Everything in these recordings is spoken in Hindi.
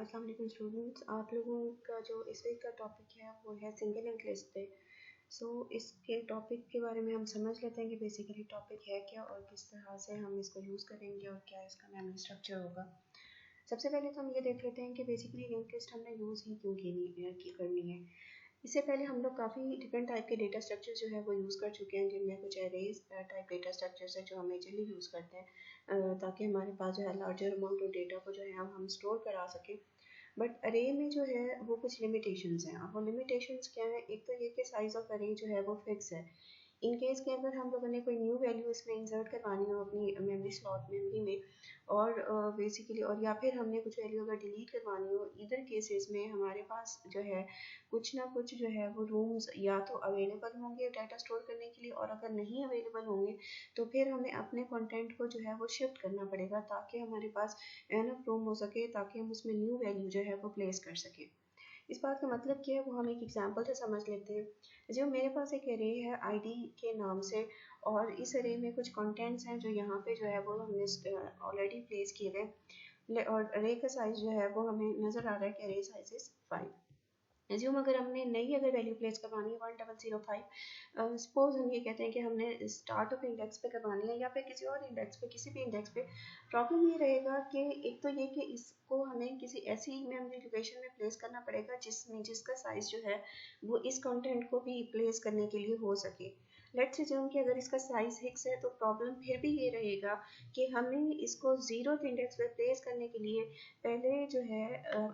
अस्सलाम वालेकुम स्टूडेंट्स, आप लोगों का जो इस वीक का टॉपिक है वो है सिंगल लिंक लिस्ट पे। इसके टॉपिक के बारे में हम समझ लेते हैं कि बेसिकली टॉपिक है क्या और किस तरह से हम इसको यूज़ करेंगे और क्या इसका मेमोरी स्ट्रक्चर होगा। सबसे पहले तो हम ये देख लेते हैं कि बेसिकली लिंक लिस्ट हमने यूज़ ही क्यों करनी है। इससे पहले हम लोग काफ़ी डिफरेंट टाइप के डेटा स्ट्रक्चर जो है वो यूज़ कर चुके हैं, जिनमें कुछ एरेज टाइप डेटा स्ट्रक्चर्स है जो हम मेजरली यूज़ करते हैं ताकि हमारे पास जो है लार्जर अमाउंट ऑफ डेटा को जो है हम स्टोर करा सकें। बट अरे में जो है वो कुछ लिमिटेशंस हैं। अब वो लिमिटेशंस क्या है? एक तो ये कि साइज़ ऑफ अरे जो है वो फिक्स है। इन केस के अगर हम लोगों ने कोई न्यू वैल्यू इसमें इंसर्ट करवानी हो अपनी मेमोरी स्लॉट मेमोरी में और बेसिकली और या फिर हमने कुछ वैल्यू अगर डिलीट करवानी हो, इधर केसेस में हमारे पास जो है कुछ ना कुछ जो है वो रूम्स या तो अवेलेबल होंगे डाटा स्टोर करने के लिए, और अगर नहीं अवेलेबल होंगे तो फिर हमें अपने कंटेंट को जो है वो शिफ्ट करना पड़ेगा ताकि हमारे पास एनफ रूम हो सके, ताकि हम उसमें न्यू वैल्यू जो है वो प्लेस कर सकें। इस बात का मतलब क्या है वो हम एक एग्जांपल से समझ लेते हैं। जो मेरे पास एक एरे है आईडी के नाम से, और इस एरे में कुछ कंटेंट्स हैं जो यहाँ पे जो है वो हमने ऑलरेडी प्लेस किए हुए, और एरे का साइज जो है वो हमें नज़र आ रहा है कि एरे साइज इज 5। एज्यूम अगर हमने नई अगर वैल्यू प्लेस करवानी है 1005, सपोज हम ये कहते हैं कि हमने स्टार्ट ऑफ इंडेक्स पे करवानी है या फिर किसी और इंडेक्स पे, किसी भी इंडेक्स पे। प्रॉब्लम ये रहेगा कि एक तो ये कि इसको हमें किसी ऐसी मेमोरी लोकेशन में प्लेस करना पड़ेगा जिसका साइज जो है वो इस कंटेंट को भी प्लेस करने के लिए हो सके। लेट्स अज्यूम कि अगर इसका साइज फिक्स है तो प्रॉब्लम फिर भी ये रहेगा कि हमें इसको 0th इंडेक्स पे प्लेस करने के लिए पहले जो है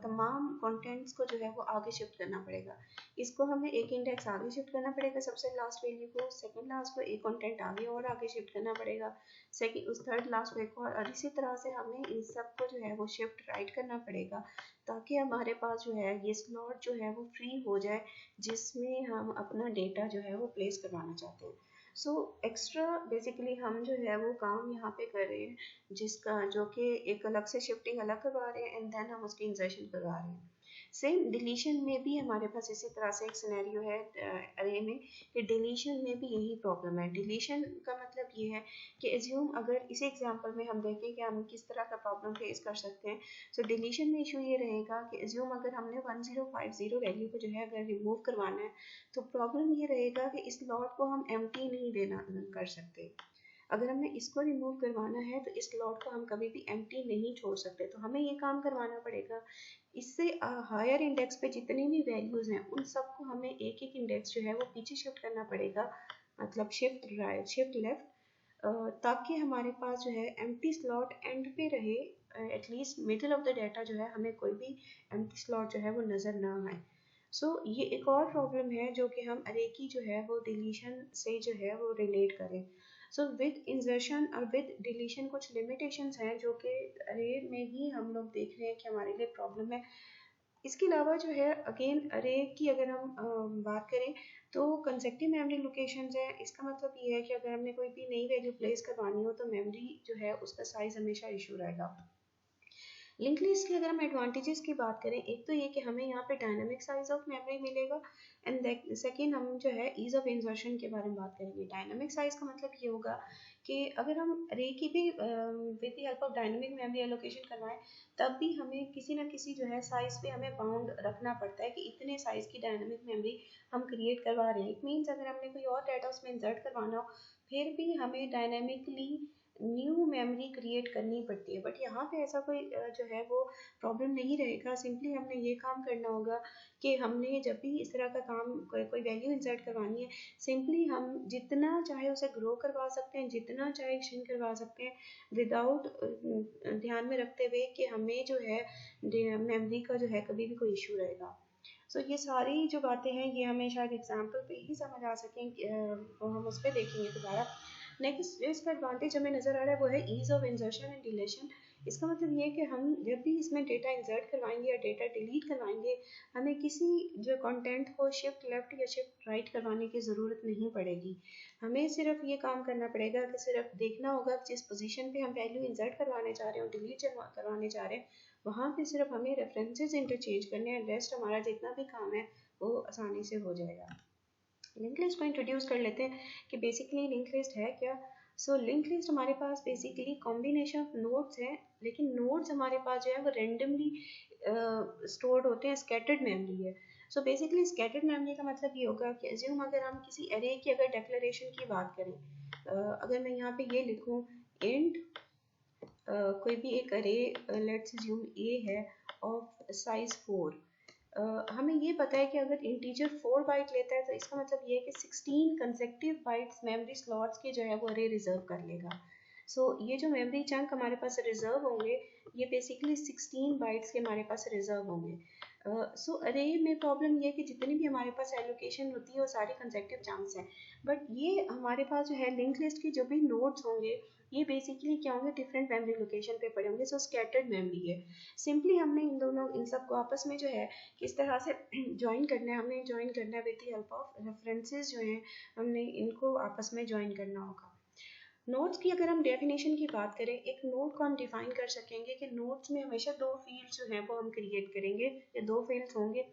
तमाम कंटेंट्स को जो है वो आगे शिफ्ट करना पड़ेगा। इसको हमें एक इंडेक्स आगे शिफ्ट करना पड़ेगा, सबसे लास्ट वैल्यू को, सेकंड लास्ट को एक कंटेंट आगे शिफ्ट करना पड़ेगा, सेकंड उस थर्ड लास्ट को एक और इसी तरह से हमें इन सब को जो है वो शिफ्ट राइट करना पड़ेगा ताकि हमारे पास जो है ये स्लॉट जो है वो फ्री हो जाए जिसमें हम अपना डेटा जो है वो प्लेस करवाना चाहते हैं। एक्स्ट्रा बेसिकली हम जो है वो काम यहाँ पे कर रहे हैं, जिसका जो कि एक अलग से शिफ्टिंग अलग करवा रहे हैं एंड देन हम उसकी इंसर्शन करवा रहे हैं। सेम डिलीशन में भी हमारे पास इसी तरह से एक सिनेरियो है अरे में कि डिलीशन में भी यही प्रॉब्लम है। डिलीशन का मतलब ये है कि एज्यूम अगर इसी एग्जांपल में हम देखें कि हम किस तरह का प्रॉब्लम फेस कर सकते हैं। डिलीशन में इशू ये रहेगा कि एज्यूम अगर हमने 1050 वैल्यू को जो है अगर रिमूव करवाना है तो प्रॉब्लम ये रहेगा कि इस लॉट को हम एम्प्टी नहीं देना कर सकते। अगर हमने इसको रिमूव करवाना है तो इस स्लॉट को हम कभी भी एम्प्टी नहीं छोड़ सकते, तो हमें ये काम करवाना पड़ेगा। इससे हायर इंडेक्स पे जितनी भी वैल्यूज़ हैं उन सबको हमें एक एक इंडेक्स जो है वो पीछे शिफ्ट करना पड़ेगा, मतलब शिफ्ट राइट शिफ्ट लेफ्ट, ताकि हमारे पास जो है एम्प्टी स्लॉट एंड पे रहे, at least middle of the data जो है हमें कोई भी एम्प्टी स्लॉट जो है वो नज़र ना आए। ये एक और प्रॉब्लम है जो कि हम अरे की जो है वो डिलीशन से जो है वो रिलेट करें। विद इंसर्शन और विद डिलीशन कुछ लिमिटेशंस हैं जो कि अरे में ही हम लोग देख रहे हैं कि हमारे लिए प्रॉब्लम है। इसके अलावा जो है अगेन अरे की अगर हम बात करें तो कंसेक्टिव मेमोरी लोकेशंस है। इसका मतलब ये है कि अगर हमने कोई भी नई वैल्यू प्लेस करवानी हो तो मेमोरी जो है उसका साइज हमेशा इशू रहेगा। लिंक लिस्ट की अगर हम एडवांटेजेस की बात करें, एक तो ये कि हमें यहाँ पे डायनामिक साइज ऑफ मेमोरी मिलेगा एंड सेकेंड हम जो है ईज ऑफ इंसर्शन के बारे में बात करेंगे। डायनामिक साइज का मतलब ये होगा कि अगर हम अरे की भी with the help of dynamic memory allocation करवाएं तब भी हमें किसी ना किसी जो है साइज पे हमें बाउंड रखना पड़ता है कि इतने साइज की डायनामिक मेमोरी हम क्रिएट करवा रहे हैं। इट मीन्स अगर हमने कोई और डाटा उसमें इंसर्ट करवाना हो फिर भी हमें डायनामिकली न्यू मेमोरी क्रिएट करनी पड़ती है। बट यहाँ पे ऐसा कोई जो है वो प्रॉब्लम नहीं रहेगा। सिंपली हमने ये काम करना होगा कि हमने जब भी इस तरह का काम कोई वैल्यू इंसर्ट करवानी है, सिंपली हम जितना चाहे उसे ग्रो करवा सकते हैं, जितना चाहे एक्सटेंड करवा सकते हैं, विदाउट ध्यान में रखते हुए कि हमें जो है मेमोरी का जो है कभी भी कोई इशू रहेगा। ये सारी जो बातें हैं ये हमें शायद एग्जाम्पल पे ही समझ आ सकें, तो हम उस पर देखेंगे दोबारा। नेक्स्ट इसका एडवांटेज हमें नज़र आ रहा है वो है ease of insertion and deletion. इसका मतलब ये है कि हम जब भी इसमें डेटा इंसर्ट करवाएंगे या डेटा डिलीट करवाएंगे, हमें किसी जो कंटेंट को शिफ्ट लेफ्ट या शिफ्ट राइट करवाने की ज़रूरत नहीं पड़ेगी। हमें सिर्फ ये काम करना पड़ेगा कि सिर्फ देखना होगा जिस पोजीशन पे हम वैल्यू इंसर्ट करवाने चाह रहे हो, डिलीट करवाने चाह रहे हैं, वहाँ पे सिर्फ हमें रेफरेंसेस इंटरचेंज करने हैं। रेस्ट हमारा जितना भी काम है वो आसानी से हो जाएगा। लिंक लिस्ट को इंट्रोड्यूस कर लेते हैं कि बेसिकली लिंक लिस्ट है क्या। लिंक लिस्ट हमारे पास बेसिकली कॉम्बिनेशन ऑफ नोड्स है, लेकिन नोड्स हमारे पास जो है वो रेंडमली स्टोर्ड होते हैं स्कैटर्ड मेमोरी है। सो बेसिकली स्कैटर्ड मेमोरी का मतलब ये होगा कि अज्यूम अगर हम किसी अरे की अगर डिक्लेरेशन की बात करें, अगर मैं यहाँ पे ये लिखूँ इंट कोई भी एक अरे लेट्स अज्यूम ए है ऑफ साइज 4, हमें ये पता है कि अगर इंटीजर 4 बाइट लेता है तो इसका मतलब ये है कि 16 कंसेक्टिव बाइट्स मेमोरी स्लॉट्स के जो है वो अरे रिजर्व कर लेगा। सो ये जो मेमोरी चंक हमारे पास रिजर्व होंगे ये बेसिकली 16 बाइट्स के हमारे पास रिजर्व होंगे। सो अरे में प्रॉब्लम ये है कि जितनी भी हमारे पास एलोकेशन होती है वो सारी कंसेक्टिव चंक्स हैं, बट ये हमारे पास जो है लिंक लिस्ट के जो भी नोड्स होंगे ये बेसिकली क्या होंगे, डिफरेंट मेमोरी लोकेशन पे पड़े होंगे। सो स्कैटर्ड मेमोरी है। सिंपली हमने इन सबको आपस में जो है किस तरह से ज्वाइन करना है, हमने ज्वाइन करना है with the help of references जो हैं, हमने इनको आपस में ज्वाइन करना होगा। नोड्स की अगर हम डेफिनेशन की बात करें, एक नोड को हम डिफाइन कर सकेंगे कि नोड्स में हमेशा दो फील्ड्स जो हैं वो हम क्रिएट करेंगे या दो फील्ड्स होंगे।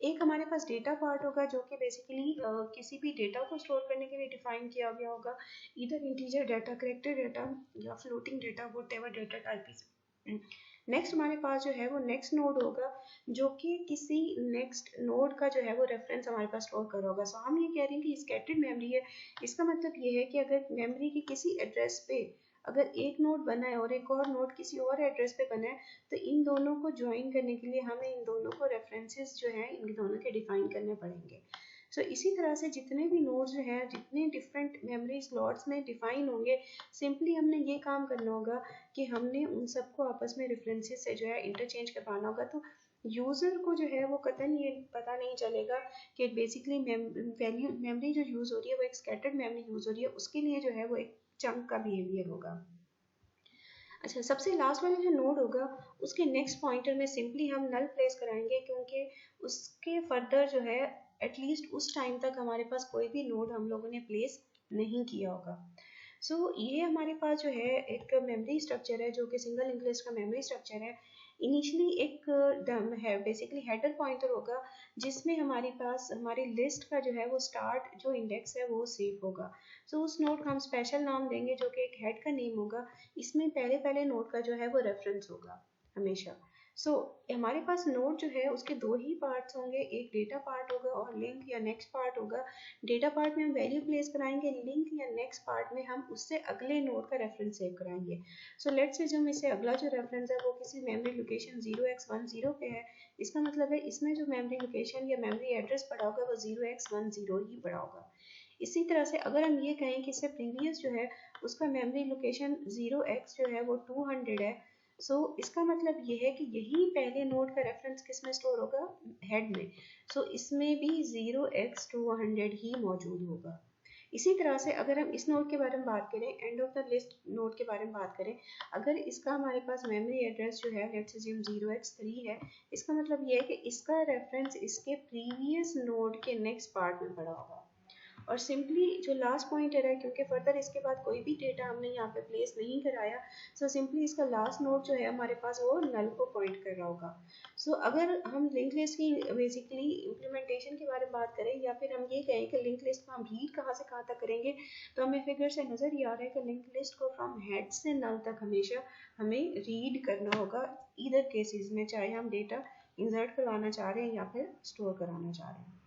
एक हमारे पास डेटा पार्ट होगा जो कि बेसिकली किसी भी डेटा को स्टोर करने के लिए डिफाइन किया गया होगा, इधर इंटीजर डाटा, कैरेक्टर डाटा या floating data, whatever data type is. Next हमारे पास जो है वो नेक्स्ट नोड होगा जो कि किसी नेक्स्ट नोड का जो है वो रेफरेंस हमारे पास स्टोर कर होगा। सो हम ये कह रहे हैं कि स्कैटर्ड मेमोरी है। इसका मतलब ये है कि अगर मेमोरी की किसी एड्रेस पे अगर एक नोड बना है और एक और नोड किसी और एड्रेस पे बना है तो इन दोनों को ज्वाइन करने के लिए हमें इन दोनों को रेफरेंसेस जो है इन दोनों के डिफाइन करने पड़ेंगे। सो इसी तरह से जितने भी नोड्स जो हैं, जितने डिफरेंट मेमोरी स्लॉट्स में डिफाइन होंगे, सिंपली हमने ये काम करना होगा कि हमने उन सबको आपस में रेफरेंसेस से जो है इंटरचेंज करवाना होगा। तो यूज़र को जो है वो कतई ये पता नहीं चलेगा कि बेसिकली वैल्यू मेमोरी जो यूज़ हो रही है वो एक स्कैटर्ड मेमोरी यूज़ हो रही है, उसके लिए जो है वो एक चंक का बिहेवियर होगा। अच्छा, सबसे लास्ट वाला जो नोड होगा उसके नेक्स्ट पॉइंटर में सिंपली हम नल प्लेस कराएंगे, क्योंकि उसके फर्दर जो है एटलीस्ट उस टाइम तक हमारे पास कोई भी नोड हम लोगों ने प्लेस नहीं किया होगा। सो ये हमारे पास जो है एक मेमोरी स्ट्रक्चर है जो कि सिंगल लिंक लिस्ट का मेमोरी स्ट्रक्चर है। इनिशियली एक है बेसिकली हेडर पॉइंटर होगा जिसमें हमारे पास हमारी लिस्ट का जो है वो स्टार्ट जो इंडेक्स है वो सेव होगा। सो उस नोड का हम स्पेशल नाम देंगे जो कि एक हेड का नेम होगा। इसमें पहले नोड का जो है वो रेफरेंस होगा हमेशा। सो हमारे पास नोड जो है उसके दो ही पार्ट्स होंगे, एक डेटा पार्ट होगा और लिंक या नेक्स्ट पार्ट होगा। डेटा पार्ट में हम वैल्यू प्लेस कराएंगे, लिंक या नेक्स्ट पार्ट में हम उससे अगले नोड का रेफरेंस सेव कराएंगे। सो लेट्स से जो इससे अगला जो रेफरेंस है वो किसी मेमोरी लोकेशन 0x10 पे है। इसका मतलब है इसमें जो मेमोरी लोकेशन या मेमोरी एड्रेस पड़ा होगा वो 0x10 ही पड़ा होगा। इसी तरह से अगर हम ये कहें कि इससे प्रीवियस जो है उसका मेमोरी लोकेशन 0x जो है वो 200 है, सो इसका मतलब ये है कि यही पहले नोड का रेफरेंस किस में स्टोर होगा, हेड में। सो इसमें भी 0x200 ही मौजूद होगा। इसी तरह से अगर हम इस नोड के बारे में बात करें, end of the list node के बारे में बात करें, अगर इसका हमारे पास मेमोरी एड्रेस जो है लेट्स अज्यूम 0x3 है, इसका मतलब ये है कि इसका रेफरेंस इसके प्रीवियस नोड के नेक्स्ट पार्ट में पड़ा होगा। और सिंपली जो लास्ट पॉइंटर है, क्योंकि फर्दर इसके बाद कोई भी डेटा हमने यहाँ पे प्लेस नहीं कराया, सो सिंपली इसका लास्ट नोड जो है हमारे पास वो नल को पॉइंट कर रहा होगा। सो अगर हम लिंक लिस्ट की बेसिकली इम्प्लीमेंटेशन के बारे में बात करें या फिर हम ये कहें कि लिंक लिस्ट को हम रीड कहाँ से कहाँ तक करेंगे, तो हमें फिगर से नज़र ही आ रहा है कि लिंक लिस्ट को फ्रॉम हेड से नल तक हमेशा हमें रीड करना होगा ईदर केसेस में, चाहे हम डेटा इंसर्ट करवाना चाह रहे हैं या फिर स्टोर कराना चाह रहे हैं।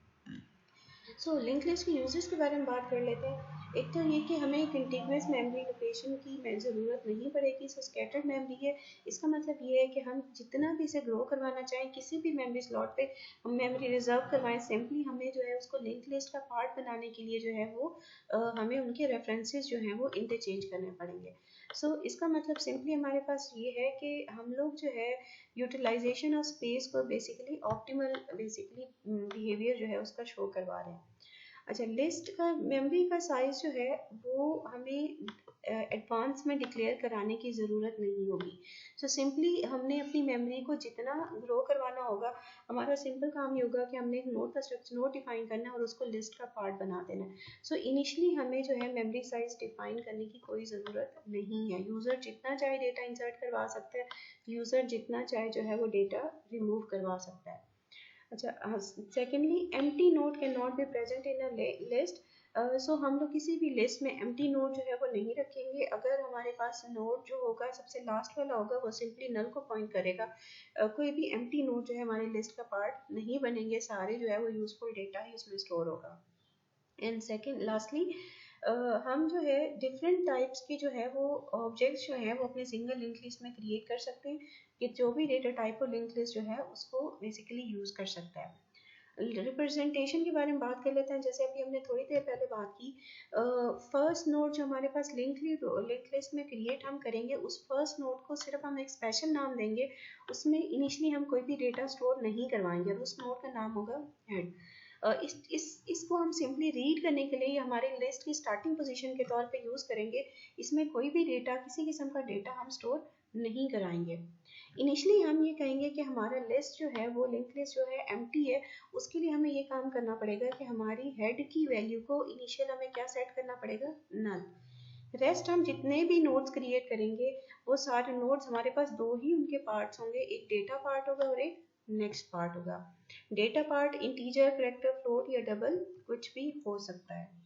सो लिंक लिस्ट के यूजेस के बारे में बात कर लेते हैं। एक तो ये कि हमें एक इंटीग्रस मेमोरी लोकेशन की ज़रूरत नहीं पड़ेगी। सो स्कैटर्ड मेमोरी है, इसका मतलब ये है कि हम जितना भी इसे ग्रो करवाना चाहें किसी भी मेमोरी स्लॉट पे हम मेमोरी रिजर्व करवाएं, सिंपली हमें जो है उसको लिंक लिस्ट का पार्ट बनाने के लिए जो है वो हमें उनके रेफरेंसेस जो हैं वो इंटरचेंज करने पड़ेंगे। सो इसका मतलब सिंपली हमारे पास ये है कि हम लोग जो है यूटिलाइजेशन ऑफ स्पेस को बेसिकली ऑप्टिमल बेसिकली बिहेवियर जो है उसका शो करवा रहे हैं। अच्छा, लिस्ट का मेमोरी का साइज जो है वो हमें एडवांस में डिक्लेयर कराने की ज़रूरत नहीं होगी। सो सिंपली हमने अपनी मेमोरी को जितना ग्रो करवाना होगा, हमारा सिंपल काम ये होगा कि हमने एक नोड का स्ट्रक्चर नोड डिफाइन करना है और उसको लिस्ट का पार्ट बना देना है। सो इनिशियली हमें जो है मेमोरी साइज डिफाइन करने की कोई ज़रूरत नहीं है। यूज़र जितना चाहे डेटा इंसर्ट करवा सकता है, यूज़र जितना चाहे जो है वो डेटा रिमूव करवा सकता है। अच्छा, secondly empty node can not be present in a list. So हम लोग किसी भी लिस्ट में एम्प्टी नोड जो है वो नहीं रखेंगे। अगर हमारे पास नोड जो होगा सबसे लास्ट वाला होगा वो सिंपली नल को पॉइंट करेगा। कोई भी एम्प्टी नोड जो है हमारी लिस्ट का पार्ट नहीं बनेंगे, सारे जो है वो यूजफुल डेटा ही उसमें स्टोर होगा। एंड सेकेंड लास्टली हम जो है डिफरेंट टाइप्स की जो है वो ऑब्जेक्ट्स जो है वो अपने सिंगल लिंक लिस्ट में क्रिएट कर सकते हैं कि जो भी डेटा टाइप और लिंक लिस्ट जो है उसको बेसिकली यूज कर सकता है। रिप्रेजेंटेशन के बारे में बात कर लेते हैं। जैसे अभी हमने थोड़ी देर पहले बात की, फर्स्ट नोड जो हमारे पास लिंक लिस्ट में क्रिएट हम करेंगे, उस फर्स्ट नोड को सिर्फ हम एक स्पेशल नाम देंगे। उसमें इनिशियली हम कोई भी डेटा स्टोर नहीं करवाएंगे और उस नोड का नाम होगा हेड। इसको हम सिंपली रीड करने के लिए हमारे लिस्ट की स्टार्टिंग पोजीशन के तौर पे यूज़ करेंगे। इसमें कोई भी डेटा, किसी किस्म का डेटा हम स्टोर नहीं कराएंगे। इनिशियली हम ये कहेंगे कि हमारा लिस्ट जो है वो लिंक लिस्ट जो है एम्प्टी है। उसके लिए हमें ये काम करना पड़ेगा कि हमारी हेड की वैल्यू को इनिशियल हमें क्या सेट करना पड़ेगा, नल। रेस्ट हम जितने भी नोड्स क्रिएट करेंगे वो सारे नोड्स हमारे पास दो ही उनके पार्ट्स होंगे, एक डेटा पार्ट होगा और एक नेक्स्ट पार्ट होगा। Data part integer, character, float या डबल कुछ भी हो सकता है।